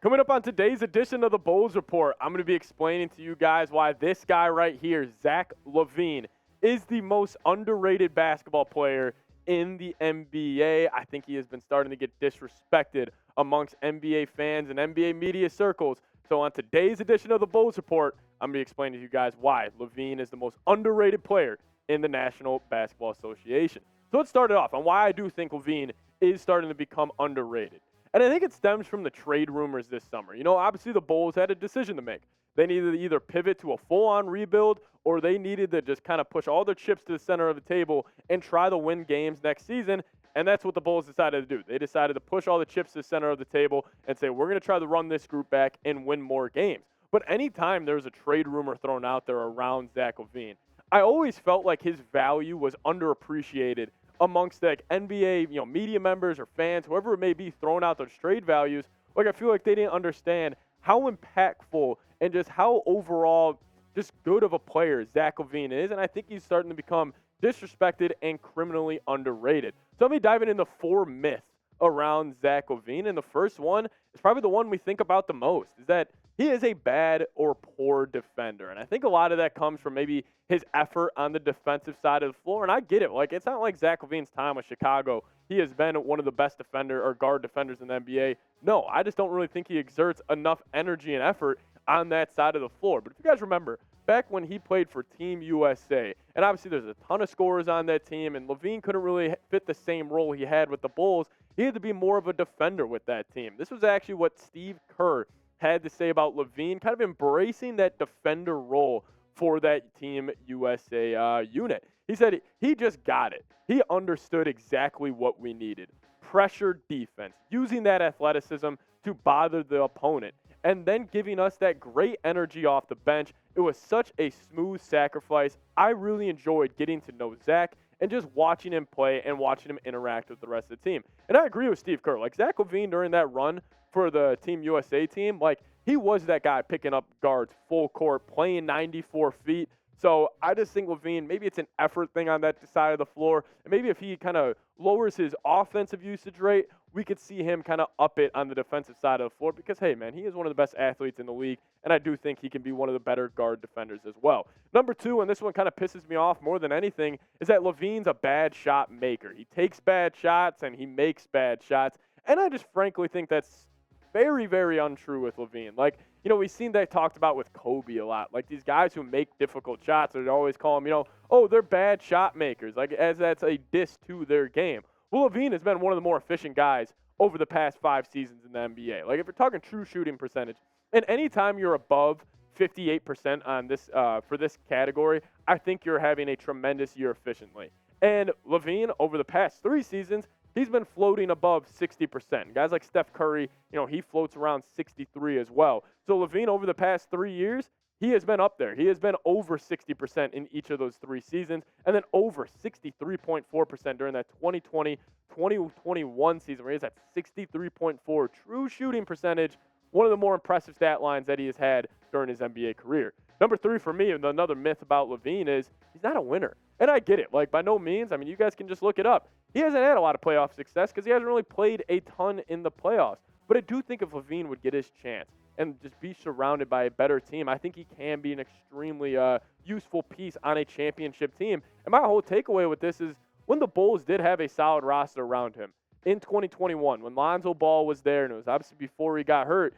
Coming up on today's edition of the Bulls Report, I'm going to be explaining to you guys why this guy right here, Zach LaVine, is the most underrated basketball player in the NBA. I think he has been starting to get disrespected amongst NBA fans and NBA media circles. So on today's edition of the Bulls Report, I'm going to be explaining to you guys why LaVine is the most underrated player in the National Basketball Association. So let's start it off on why I do think LaVine is starting to become underrated. And I think it stems from the trade rumors this summer. You know, obviously the Bulls had a decision to make. They needed to either pivot to a full-on rebuild or they needed to just kind of push all their chips to the center of the table and try to win games next season. And that's what the Bulls decided to do. They decided to push all the chips to the center of the table and say, we're going to try to run this group back and win more games. But anytime there's a trade rumor thrown out there around Zach LaVine, I always felt like his value was underappreciated amongst like NBA, media members or fans, whoever it may be, throwing out those trade values. Like I feel like they didn't understand how impactful and just how overall just good of a player Zach LaVine is, and I think he's starting to become disrespected and criminally underrated. So let me dive into 4 myths around Zach LaVine, and the first one is probably the one we think about the most, is that he is a bad or poor defender. And I think a lot of that comes from maybe his effort on the defensive side of the floor. And I get it. Like, it's not like Zach LaVine's time with Chicago, he has been one of the best defender or guard defenders in the NBA. No, I just don't really think he exerts enough energy and effort on that side of the floor. But if you guys remember, back when he played for Team USA, and obviously there's a ton of scorers on that team, and LaVine couldn't really fit the same role he had with the Bulls. He had to be more of a defender with that team. This was actually what Steve Kerr had to say about LaVine, kind of embracing that defender role for that Team USA unit. He said he just got it. He understood exactly what we needed. Pressure defense, using that athleticism to bother the opponent, and then giving us that great energy off the bench. It was such a smooth sacrifice. I really enjoyed getting to know Zach and just watching him play and watching him interact with the rest of the team. And I agree with Steve Kerr. Like, Zach LaVine during that run for the Team USA team, like, he was that guy picking up guards full court, playing 94 feet. So I just think LaVine, maybe it's an effort thing on that side of the floor. And maybe if he kind of lowers his offensive usage rate, we could see him kind of up it on the defensive side of the floor because, hey, man, he is one of the best athletes in the league, and I do think he can be one of the better guard defenders as well. Number 2, and this one kind of pisses me off more than anything, is that LaVine's a bad shot maker. He takes bad shots, and he makes bad shots, and I just frankly think that's very, very untrue with LaVine. Like, we've seen that talked about with Kobe a lot. Like, these guys who make difficult shots, they always call them, oh, they're bad shot makers, like, as that's a diss to their game. Well, LaVine has been one of the more efficient guys over the past 5 seasons in the NBA. Like, if you're talking true shooting percentage, and anytime you're above 58% on this for this category, I think you're having a tremendous year efficiently. And LaVine, over the past 3 seasons, he's been floating above 60%. Guys like Steph Curry, he floats around 63 as well. So LaVine, over the past 3 years, he has been up there. He has been over 60% in each of those 3 seasons, and then over 63.4% during that 2020-2021 season, where he has that 63.4 true shooting percentage, one of the more impressive stat lines that he has had during his NBA career. Number 3 for me, and another myth about LaVine, is he's not a winner. And I get it. Like, by no means, I mean, you guys can just look it up. He hasn't had a lot of playoff success because he hasn't really played a ton in the playoffs. But I do think if LaVine would get his chance and just be surrounded by a better team, I think he can be an extremely useful piece on a championship team. And my whole takeaway with this is when the Bulls did have a solid roster around him in 2021, when Lonzo Ball was there, and it was obviously before he got hurt,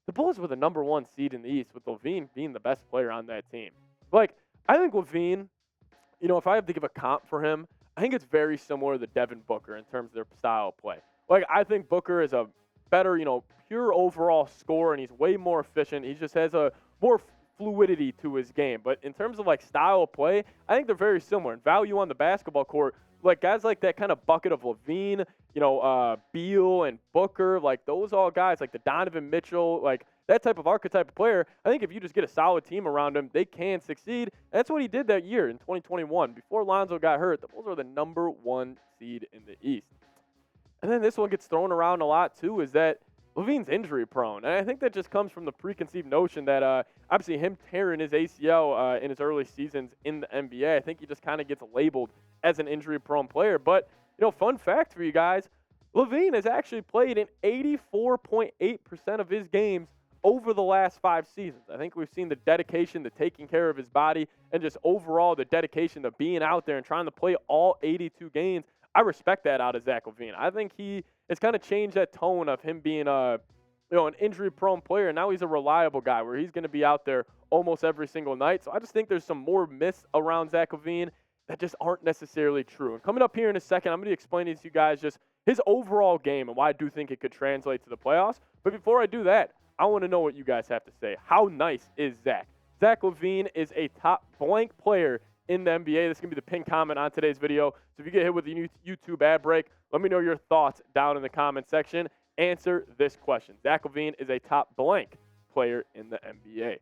the Bulls were the number 1 seed in the East with LaVine being the best player on that team. Like, I think LaVine, if I have to give a comp for him, I think it's very similar to Devin Booker in terms of their style of play. Like, I think Booker is a better, pure overall scorer, and he's way more efficient. He just has a more fluidity to his game. But in terms of, like, style of play, I think they're very similar. And value on the basketball court, like, guys like that kind of bucket of LaVine, Beal and Booker, like, those all guys, like the Donovan Mitchell, like, that type of archetype of player, I think if you just get a solid team around him, they can succeed. And that's what he did that year in 2021. Before Lonzo got hurt, the Bulls were the number 1 seed in the East. And then this one gets thrown around a lot, too, is that LaVine's injury prone. And I think that just comes from the preconceived notion that obviously him tearing his ACL in his early seasons in the NBA, I think he just kind of gets labeled as an injury prone player. But, fun fact for you guys, LaVine has actually played in 84.8% of his games over the last 5 seasons. I think we've seen the dedication to taking care of his body and just overall the dedication to being out there and trying to play all 82 games. I respect that out of Zach LaVine. I think he has kind of changed that tone of him being an injury-prone player. Now he's a reliable guy where he's going to be out there almost every single night. So I just think there's some more myths around Zach LaVine that just aren't necessarily true. And coming up here in a second, I'm going to be explaining to you guys just his overall game and why I do think it could translate to the playoffs. But before I do that, I want to know what you guys have to say. How nice is Zach? Zach LaVine is a top blank player in the NBA. This is going to be the pinned comment on today's video. So if you get hit with the YouTube ad break, let me know your thoughts down in the comment section. Answer this question. Zach LaVine is a top blank player in the NBA.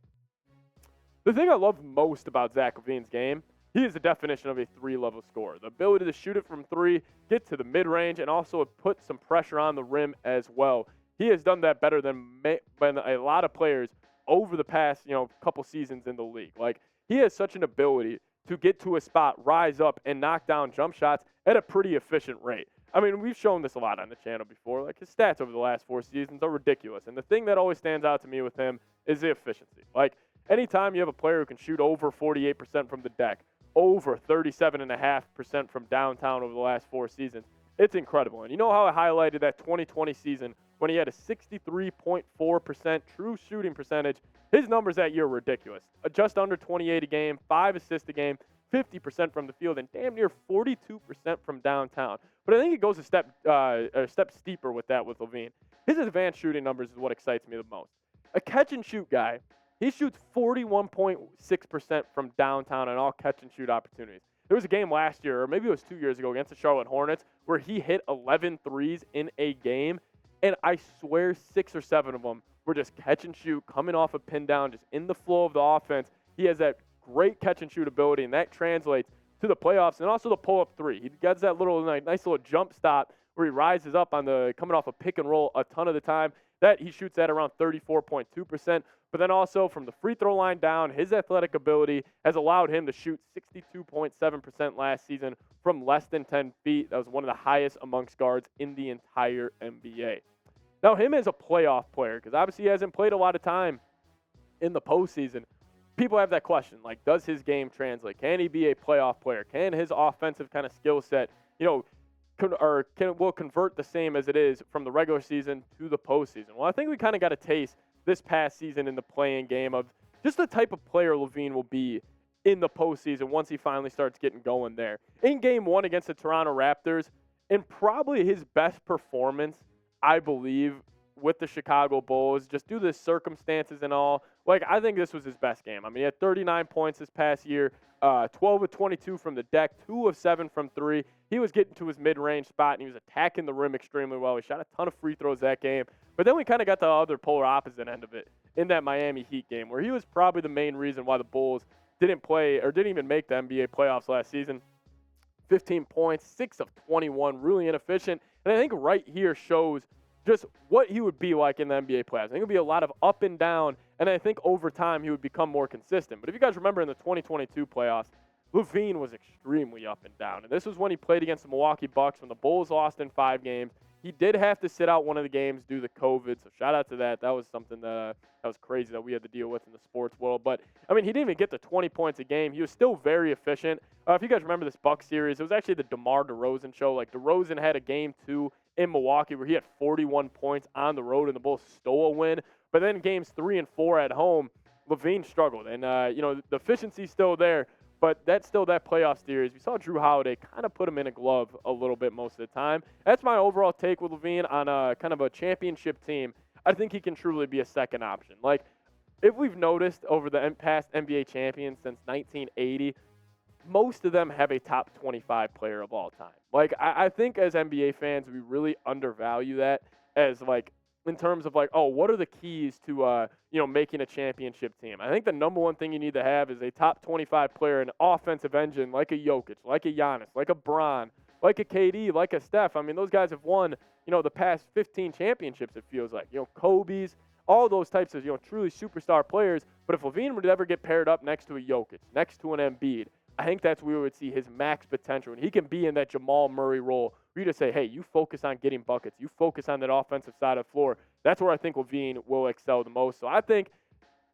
The thing I love most about Zach LaVine's game, he is the definition of a 3-level scorer. The ability to shoot it from 3, get to the mid-range, and also put some pressure on the rim as well. He has done that better than a lot of players over the past, couple seasons in the league. Like, he has such an ability to get to a spot, rise up, and knock down jump shots at a pretty efficient rate. I mean, we've shown this a lot on the channel before. Like, his stats over the last 4 seasons are ridiculous. And the thing that always stands out to me with him is the efficiency. Like, anytime you have a player who can shoot over 48% from the deck, over 37.5% from downtown over the last 4 seasons, it's incredible. And you know how I highlighted that 2020 season when he had a 63.4% true shooting percentage? His numbers that year were ridiculous. Just under 28 a game, 5 assists a game, 50% from the field, and damn near 42% from downtown. But I think it goes a step steeper with that with LaVine. His advanced shooting numbers is what excites me the most. A catch-and-shoot guy, he shoots 41.6% from downtown on all catch-and-shoot opportunities. There was a game last year, or maybe it was 2 years ago, against the Charlotte Hornets, where he hit 11 threes in a game, and I swear 6 or 7 of them were just catch-and-shoot, coming off a pin down, just in the flow of the offense. He has that great catch-and-shoot ability, and that translates to the playoffs and also the pull-up 3. He gets that nice little jump stop where he rises up coming off a pick and roll a ton of the time. That he shoots at around 34.2%. But then also from the free throw line down, his athletic ability has allowed him to shoot 62.7% last season from less than 10 feet. That was one of the highest amongst guards in the entire NBA. Now, him as a playoff player, because obviously he hasn't played a lot of time in the postseason, people have that question, like, does his game translate? Can he be a playoff player? Can his offensive kind of skill set, will convert the same as it is from the regular season to the postseason? Well, I think we kind of got a taste this past season in the play-in game of just the type of player LaVine will be in the postseason once he finally starts getting going there. In Game 1 against the Toronto Raptors, and probably his best performance, I believe, with the Chicago Bulls, just due to the circumstances and all. Like, I think this was his best game. I mean, he had 39 points this past year, 12 of 22 from the deck, 2 of 7 from 3. He was getting to his mid-range spot, and he was attacking the rim extremely well. He shot a ton of free throws that game. But then we kind of got the other polar opposite end of it in that Miami Heat game, where he was probably the main reason why the Bulls didn't play or didn't even make the NBA playoffs last season. 15 points, 6 of 21, really inefficient. And I think right here shows just what he would be like in the NBA playoffs. I think it would be a lot of up and down, and I think over time he would become more consistent. But if you guys remember in the 2022 playoffs, LaVine was extremely up and down. And this was when he played against the Milwaukee Bucks when the Bulls lost in 5 games. He did have to sit out one of the games due to COVID, so shout out to that. That was something that was crazy that we had to deal with in the sports world. But, I mean, he didn't even get to 20 points a game. He was still very efficient. If you guys remember this Bucks series, it was actually the DeMar DeRozan show. Like, DeRozan had a game 2 in Milwaukee where he had 41 points on the road and the Bulls stole a win. But then games 3 and 4 at home, LaVine struggled. And, the efficiency's still there. But that's still that playoff series. We saw Drew Holiday kind of put him in a glove a little bit most of the time. That's my overall take with LaVine on a kind of a championship team. I think he can truly be a second option. Like, if we've noticed over the past NBA champions since 1980, most of them have a top 25 player of all time. Like, I think as NBA fans, we really undervalue that as, like, in terms of, like, oh, what are the keys to, making a championship team? I think the number one thing you need to have is a top 25 player, an offensive engine like a Jokic, like a Giannis, like a Bron, like a KD, like a Steph. I mean, those guys have won, the past 15 championships, it feels like. Kobe's, all those types of, truly superstar players. But if LaVine would ever get paired up next to a Jokic, next to an Embiid, I think that's where we would see his max potential. And he can be in that Jamal Murray role for you to say, hey, you focus on getting buckets. You focus on that offensive side of the floor. That's where I think LaVine will excel the most. So I think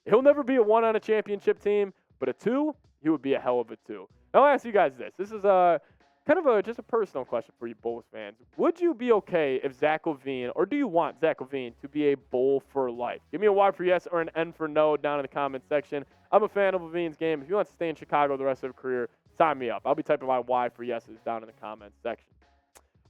he'll never be a 1 on a championship team, but a 2, he would be a hell of a 2. Now, I'll ask you guys this. This is kind of just a personal question for you Bulls fans. Would you be okay if Zach LaVine, or do you want Zach LaVine to be a Bull for life? Give me a Y for yes or an N for no down in the comment section. I'm a fan of LaVine's game. If he wants to stay in Chicago the rest of his career, sign me up. I'll be typing my Y for yeses down in the comment section.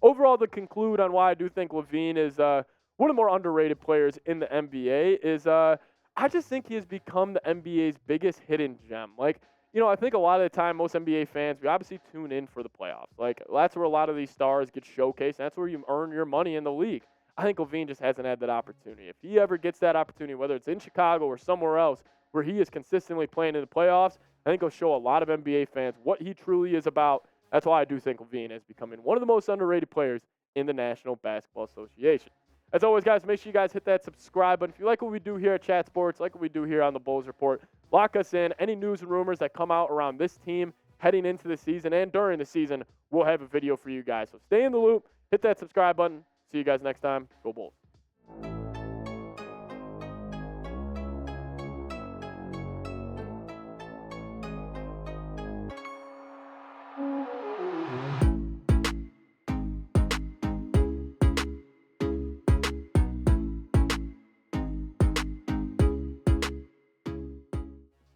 Overall, to conclude on why I do think LaVine is one of the more underrated players in the NBA is I just think he has become the NBA's biggest hidden gem. Like, I think a lot of the time, most NBA fans, we obviously tune in for the playoffs. Like, that's where a lot of these stars get showcased. That's where you earn your money in the league. I think LaVine just hasn't had that opportunity. If he ever gets that opportunity, whether it's in Chicago or somewhere else, where he is consistently playing in the playoffs, I think he'll show a lot of NBA fans what he truly is about. That's why I do think LaVine is becoming one of the most underrated players in the National Basketball Association. As always, guys, make sure you guys hit that subscribe button. If you like what we do here at Chat Sports, like what we do here on the Bulls Report, lock us in. Any news and rumors that come out around this team heading into the season and during the season, we'll have a video for you guys. So stay in the loop, hit that subscribe button. See you guys next time. Go Bulls.